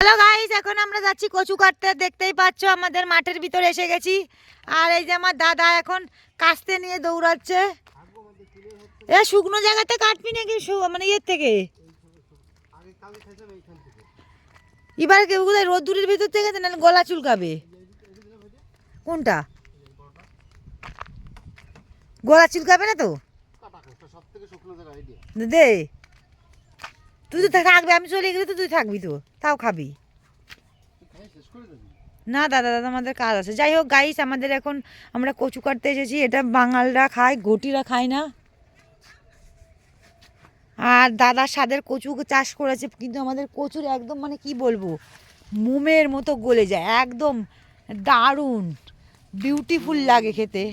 Hello guys, এখন আমরা যাচ্ছি কচু কাটতে। দেখতেই পাচ্ছ আমাদের মাঠের ভিতরে এসে গেছি। আর এই যে আমার দাদা এখন কাস্তে নিয়ে দৌড়াচ্ছে। এ শুকনো জায়গাতে কাটবি নাকি মানে ইয়ের থেকে? এবার রোদ্দুরের ভিতর থেকে না গলা চুলকাবে। কোনটা গলা চুলকাবে না তো? দে, তুই তো থাকবি, আমি চলে গেলে তো তুই থাকবি, তো তাও খাবি না? দাদা দাদা আমাদের কাজ আছে। যাই হোক গাইস, আমাদের এখন আমরা কচু কাটতে এসেছি। এটা বাঙালরা খায়, ঘটিরা খায় না। আর দাদা স্বাদের কচু চাষ করেছে, কিন্তু আমাদের কচুর একদম মানে কি বলবো, মোমের মতো গলে যায়, একদম দারুণ বিউটিফুল লাগে খেতে।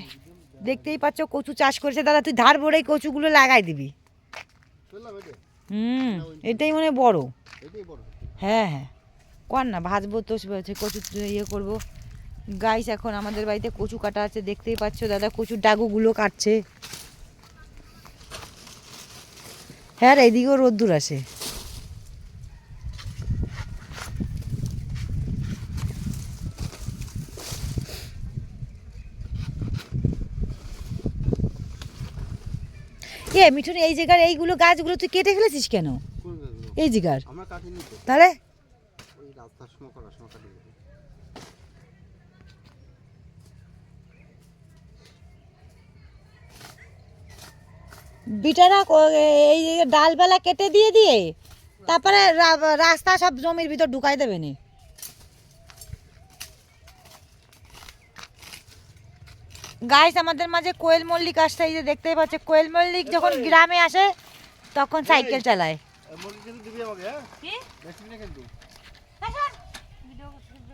দেখতেই পাচ্ছ কচু চাষ করেছে দাদা। তুই ধার ভরেই কচুগুলো লাগাই দিবি। এটাই মানে বড়। হ্যাঁ হ্যাঁ, কর না, ভাজবো তো কচু ইয়ে করবো। গাইস, এখন আমাদের বাড়িতে কচু কাটা আছে। দেখতেই পাচ্ছ দাদা কচুর ডাগুগুলো কাটছে। হ্যাঁ, এইদিকেও রোদ্দুর আসে। এ মিঠুন, এই জায়গার এইগুলো গাছগুলো তুই কেটে ফেলেছিস কেন? এই জায়গার তাহলে বিটারা এই ডালপালা কেটে দিয়ে দিয়ে তারপরে রাস্তা সব জমির ভিতর ঢুকাই দেবে নি। গাইস, আমাদের মাঝে কোয়েল মল্লিক আসছে। এই যে দেখতেই পাচ্ছে, কোয়েল মল্লিক যখন গ্রামে আসে তখন সাইকেল চালায়।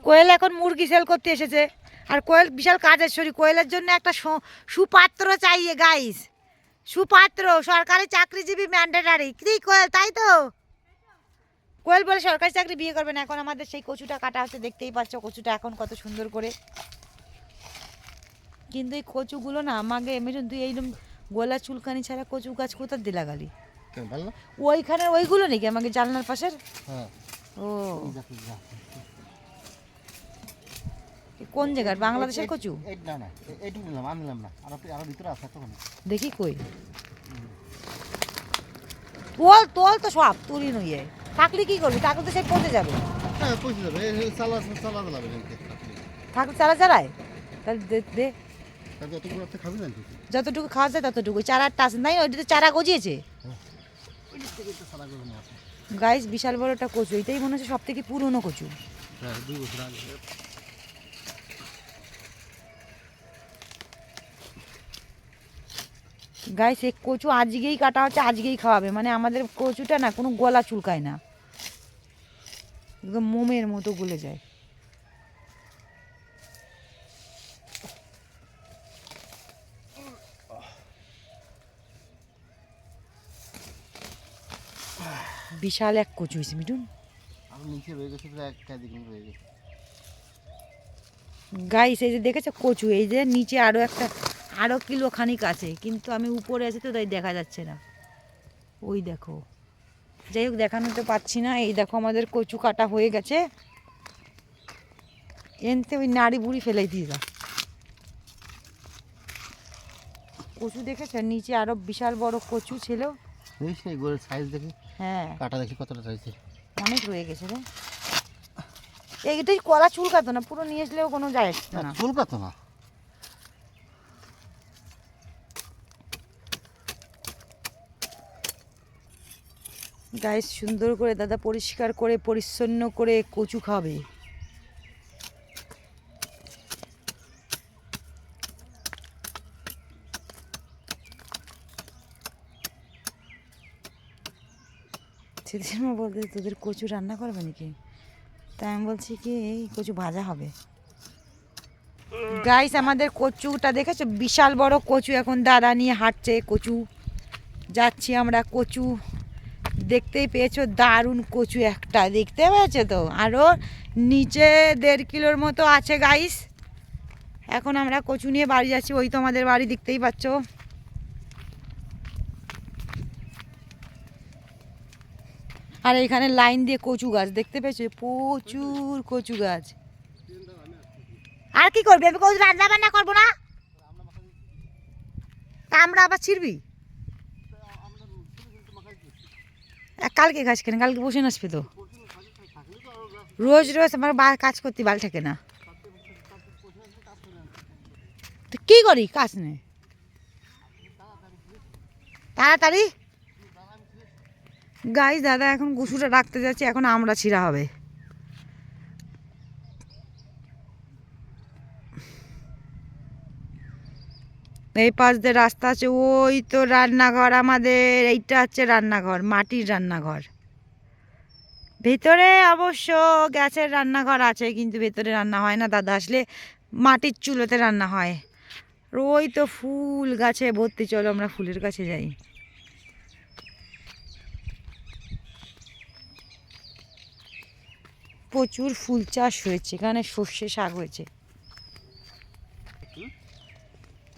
কোয়েল এখন মুরগি সেল করতে এসেছে। আর কোয়েল বিশাল কাজের শরী। কোয়েলের জন্য একটা সুপাত্র চাইয়ে গাইস, সুপাত্র। সরকারি চাকরিজীবী ম্যান্ডেটারি। কি কোয়েল, তাই তো? কোয়েল বলে সরকারি চাকরি বিয়ে করবে না। এখন আমাদের সেই কচুটা কাটা হচ্ছে। দেখতেই পাচ্ছ কচুটা এখন কত সুন্দর করে। কিন্তু এই কচুগুলো না আমাকে এমনি, তুই এইরকম গোলা চুলকানি ছাড়া কচু গাছ কোথার দিয়ে লাগালি? ওইখানে ওইগুলো নাকি আমাকে জানলার পাশের? ও, কোন জায়গার? বাংলাদেশের কচু? দেখি কই। তোল তোল তো সব তুলি নইয়ে থাকলে কি করবি? থাকলে তো সে পচে যাবে। থাকলে চারা চারায় তাহলে দে। যতটুকু খাওয়া যায় ততটুকু। চারাটা আছে নাই? ওইটা তো চারা গজিয়েছে গাইস। বিশাল বড় একটা কচু। এটাই মনে হচ্ছে সব থেকে পুরনো কচু। গাইস, এই কচু আজকেই কাটা হচ্ছে, আজকেই খাওয়াবে। মানে আমাদের কচুটা না কোনো গলা চুলকায় না, একদম মোমের মতো গলে যায়। বিশাল এক কচু হয়েছে মিঠুন। গাইস, এই যে দেখেছো কচু, এই যে নিচে আরো কিলো খানিক আছে, কিন্তু আমি উপরে আছি তো তাই দেখা যাচ্ছে না। ওই দেখো, যাই হোক দেখানো তো পাচ্ছি না। এই দেখো আমাদের কচু কাটা হয়ে গেছে। এনতে ওই নাড়ি বুড়ি ফেলে দিয়ে যা। কচু দেখেছো নিচে আরো বিশাল বড় কচু ছিল। হ্যাঁ, কাটা দেখি কতটা চাইছে, অনেক রয়ে গেছে রে। এইটাই কলা চুলকাতো না, পুরো নিয়ে আসলেও কোনো যায় না, চুলকাতো না। গাইস, সুন্দর করে দাদা পরিষ্কার করে পরিচ্ছন্ন করে কচু খাবে। সেদিন মা বলতে তোদের কচু রান্না করবে নাকি? তাই আমি বলছি কি এই কচু ভাজা হবে। গাইস, আমাদের কচুটা দেখেছো বিশাল বড় কচু। এখন দাদা নিয়ে হাঁটছে কচু। যাচ্ছি আমরা কচু। দেখতেই পেয়েছো দারুণ কচু একটা, দেখতে পেয়েছো তো? আরও নিচে 1.5 কিলোর মতো আছে গাইস। এখন আমরা কচু নিয়ে বাড়ি যাচ্ছি। ওই তো আমাদের বাড়ি, দেখতেই পাচ্ছ। আর এখানে লাইন দিয়ে কচু গাছ দেখতে পেয়েছো, প্রচুর কচু গাছ। আর কি করবি, আমি কচু রান্না বান্না করবো না, আমরা আবার ছিড়বি। কালকে ঘাস কেন, কালকে বসে আসবে তো, রোজ রোজ আমার কাজ করতে ভালো থাকে না। তো কি করি কাজ নেই, তাড়াতাড়ি। গাইস দাদা এখন কচুটা রাখতে যাচ্ছে, এখন আমরা ছিঁড়া হবে। এই পাশ দিয়ে রাস্তা আছে, ওই তো রান্নাঘর আমাদের, এইটা হচ্ছে রান্নাঘর, মাটির রান্নাঘর। ভেতরে অবশ্য গ্যাসের রান্নাঘর আছে, কিন্তু ভেতরে রান্না হয় না, দাদা আসলে মাটির চুলোতে রান্না হয়। ওই তো ফুল গাছে ভর্তি, চলো আমরা ফুলের কাছে যাই। প্রচুর ফুল চাষ হয়েছে এখানে, সর্ষে শাক হয়েছে,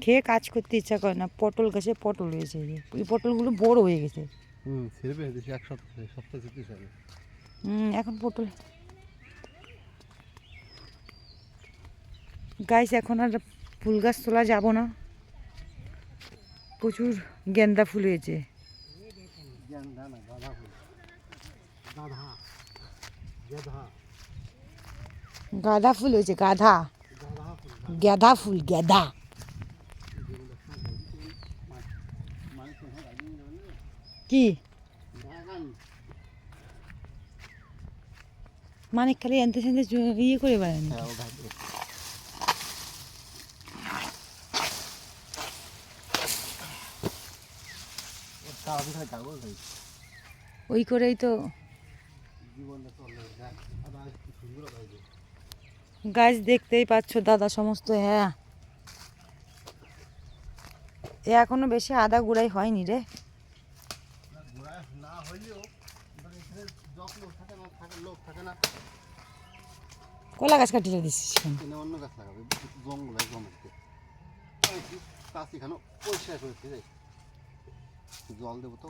খেয়ে কাজ করতে ইচ্ছা করে না। পটল গাছে পটল হয়েছে, এই পটলগুলো বড় হয়ে গেছে। এখন পটল গাছ, এখন আর ফুল গাছ তোলা যাব না, প্রচুর গেন্দা ফুল হয়েছে। গাঁদা ফুল হয়েছে, গাঁদা গাঁদা ফুল, গাঁদা। কি মানে খালি এনতে সেনতে ইয়ে করে বেড়ান। ওই করেই তো গাছ দেখতেই পাচ্ছ দাদা সমস্ত। হ্যাঁ এ এখনো বেশি আদা গুড়াই হয়নি রে। কলা গাছ কাটিয়ে দিচ্ছিস, অন্য গাছ লাগাবে, জঙ্গল জল দেবো তো।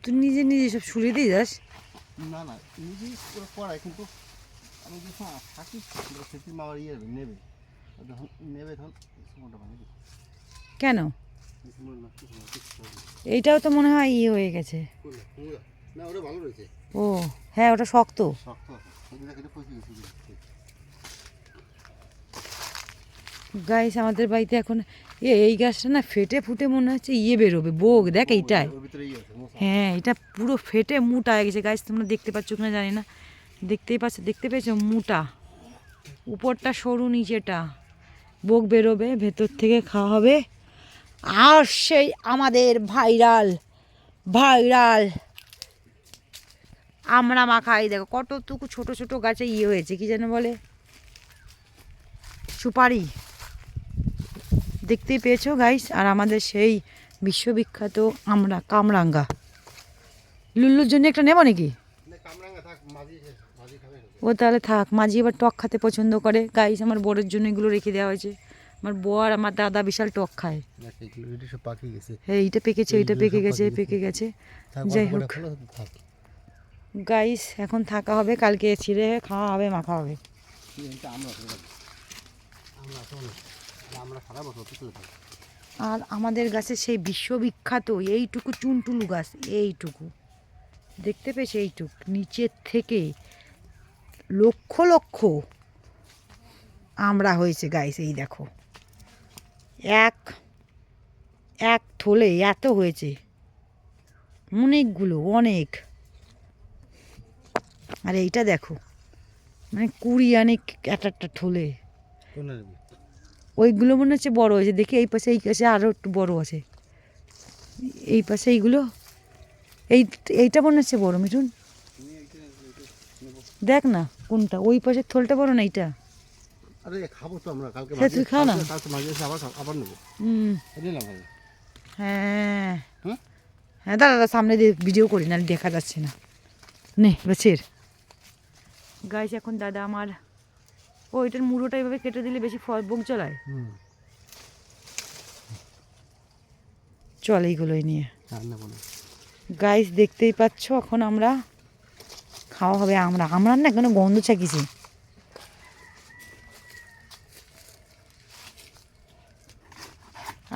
তুই নিজে নিজে সব ছুড়ে দিয়ে যাস? না না, নিজেই করাই, কিন্তু আমি যখন থাকি সেটি মামার ইয়ে নেবে, যখন নেবে তখন সময়টা ভালো। কেন এইটাও তো মনে হয় ইয়ে হয়ে গেছে। না ওটা ভালো রয়েছে। ও হ্যাঁ ওটা শক্ত। গাইস আমাদের বাড়িতে এখন এই গাছটা না ফেটে ফুটে মনে হচ্ছে ইয়ে বেরোবে, বোগ দেখ এইটাই। হ্যাঁ এটা পুরো ফেটে মোটা হয়ে গেছে গাইস, তোমরা দেখতে পাচ্ছ কিনা জানি না, দেখতেই পাচ্ছ, দেখতে পেয়েছো মোটা, উপরটা সরু, নিচেটা বোগ বেরোবে, ভেতর থেকে খাওয়া হবে। আর সেই আমাদের ভাইরাল ভাইরাল আমরা মাখাই, দেখো কতটুকু ছোট ছোট গাছে ইয়ে হয়েছে, কি যেন বলে, সুপারি, দেখতেই পেয়েছো গাইস। আর আমাদের সেই বিশ্ববিখ্যাত আমরা কামরাঙ্গা, লুল্লুর জন্য একটা নেব নাকি? ও তাহলে থাক, মাঝি এবার টক খেতে পছন্দ করে গাইস, আমার বরের জন্য এগুলো রেখে দেওয়া হয়েছে। আমার বর আমার দাদা বিশাল টক খায়। হ্যাঁ এইটা পেকেছে, এইটা পেকে গেছে, পেকে গেছে। যাই হোক গাইস এখন থাকা হবে, কালকে ছিঁড়ে খাওয়া হবে, মাখা হবে। আর আমাদের গাছে সেই বিশ্ববিখ্যাত এইটুকু চুনটুলু গাছ, এইটুকু দেখতে পেয়েছে, এইটুক নিচের থেকে লক্ষ লক্ষ আমরা হয়েছে গাইস। এই দেখো এক এক থলে এত হয়েছে, অনেকগুলো, অনেক। আর এইটা দেখো মানে 20 আনে একটা একটা থলে, ওইগুলো মনে হচ্ছে বড় হয়েছে, দেখি এই পাশে, এই পাশে আরও একটু বড় আছে, এই পাশে এইগুলো, এইটা মনে হচ্ছে বড়। মিঠুন দেখ না কোনটা, ওই পাশের থলটা বড় না এইটা? আরে খাবো তো আমরা কালকে, তুই খা না। আবার নেবো। হ্যাঁ হ্যাঁ দাদা সামনে দিয়ে ভিডিও করি না, দেখা যাচ্ছে না। নে বেছের গাইস। এখন দাদা আমার এটার মুড়োটা এভাবে কেটে দিলে বেশি বুক জ্বলায়। চল এইগুলোই নিয়ে গাইস দেখতেই পাচ্ছ এখন আমরা খাওয়া হবে। আমরা না কোনো গন্ধ ছাকিছি।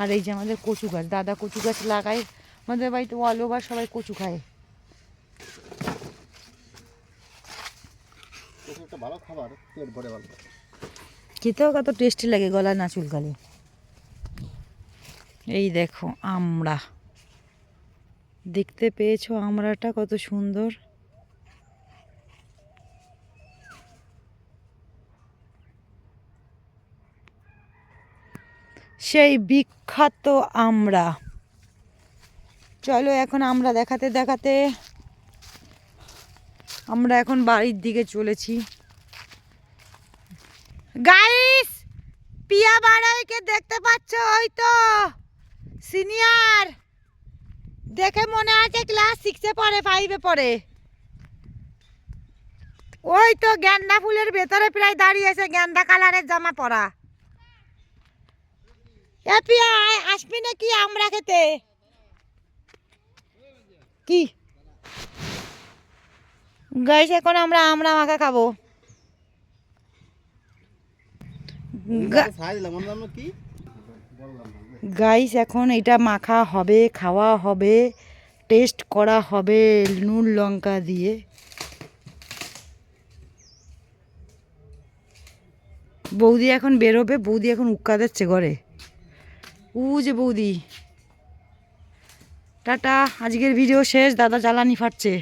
আর এই যে আমাদের কচু গাছ, দাদা কচু গাছ লাগায়। আমাদের বাড়িতে অল ওভার সবাই কচু খায়। ভালো খাবার, পেট ভরে ভালো। খেতেও কত টেস্টি লাগে, গলা না চুলকালে। এই দেখো আমরা, দেখতে পেয়েছো আমড়াটা কত সুন্দর। সেই বিখ্যাত আমড়া। চলো এখন আমরা দেখাতে দেখাতে আমরা এখন বাড়ির দিকে চলেছি। গাইস পিয়া বাড়াইকে দেখতে পাচ্ছ? ওই তো সিনিয়র, দেখে মনে আছে ক্লাস 6-এ পড়ে, 5-এ পড়ে। ওই তো গেন্দা ফুলের ভেতরে প্রায় দাঁড়িয়েছে, গেন্দা কালারের জামা পরা। এ পিয়া আসবি নাকি আমরা খেতে? কি গাইস এখন আমরা মাখা খাবো। গাইস এখন এটা মাখা হবে, খাওয়া হবে, টেস্ট করা হবে নুন লঙ্কা দিয়ে। বৌদি এখন বেরোবে, বৌদি এখন উক্কা দিচ্ছে ঘরে। যে বৌদি টাটা, আজকের ভিডিও শেষ। দাদা জ্বালানি ফাটছে।